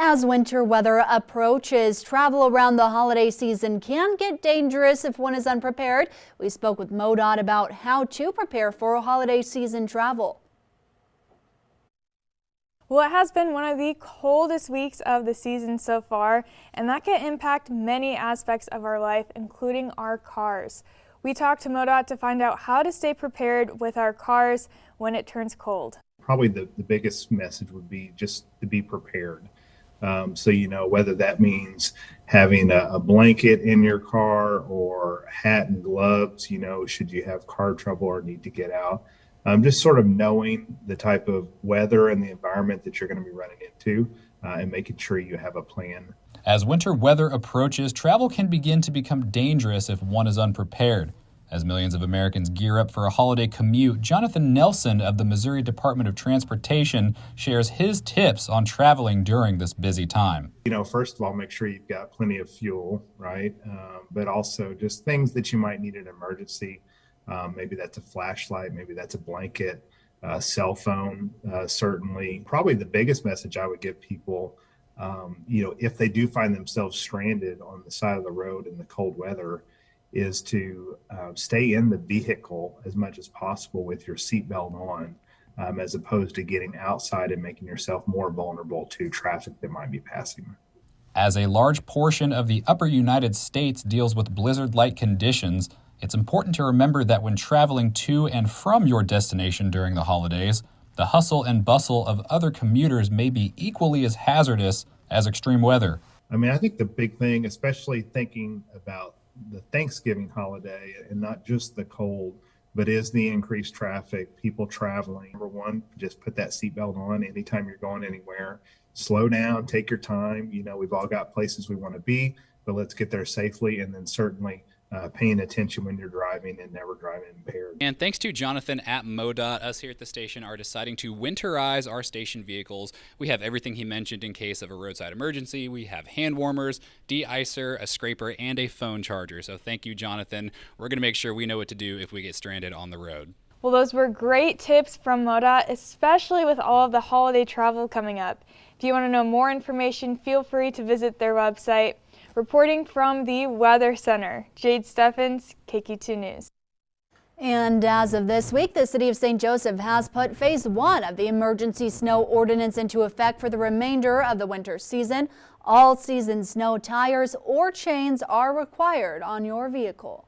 As winter weather approaches, travel around the holiday season can get dangerous if one is unprepared. We spoke with MoDOT about how to prepare for holiday season travel. Well, it has been one of the coldest weeks of the season so far, and that can impact many aspects of our life, including our cars. We talked to MoDOT to find out how to stay prepared with our cars when it turns cold. Probably the biggest message would be just to be prepared. So, whether that means having a blanket in your car or hat and gloves, should you have car trouble or need to get out. Just sort of knowing the type of weather and the environment that you're going to be running into and making sure you have a plan. As winter weather approaches, travel can begin to become dangerous if one is unprepared. As millions of Americans gear up for a holiday commute, Jonathan Nelson of the Missouri Department of Transportation shares his tips on traveling during this busy time. First of all, make sure you've got plenty of fuel, right? But also just things that you might need in an emergency. Maybe that's a flashlight, maybe that's a blanket, cell phone, certainly. Probably the biggest message I would give people, if they do find themselves stranded on the side of the road in the cold weather, is to stay in the vehicle as much as possible with your seatbelt on, as opposed to getting outside and making yourself more vulnerable to traffic that might be passing. As a large portion of the upper United States deals with blizzard-like conditions, it's important to remember that when traveling to and from your destination during the holidays, the hustle and bustle of other commuters may be equally as hazardous as extreme weather. I think the big thing, especially thinking about the Thanksgiving holiday and not just the cold, but is the increased traffic, people traveling. Number one, just put that seatbelt on anytime you're going anywhere. Slow down, take your time. We've all got places we want to be, but let's get there safely. And then certainly paying attention when you're driving and never driving impaired. And thanks to Jonathan at MoDOT, us here at the station are deciding to winterize our station vehicles. We have everything he mentioned in case of a roadside emergency. We have hand warmers, de-icer, a scraper, and a phone charger. So thank you, Jonathan. We're going to make sure we know what to do if we get stranded on the road. Well, those were great tips from MoDOT, especially with all of the holiday travel coming up. If you want to know more information, feel free to visit their website. Reporting from the Weather Center, Jade Steffens, KQ2 News. And as of this week, the city of St. Joseph has put phase 1 of the emergency snow ordinance into effect for the remainder of the winter season. All season snow tires or chains are required on your vehicle.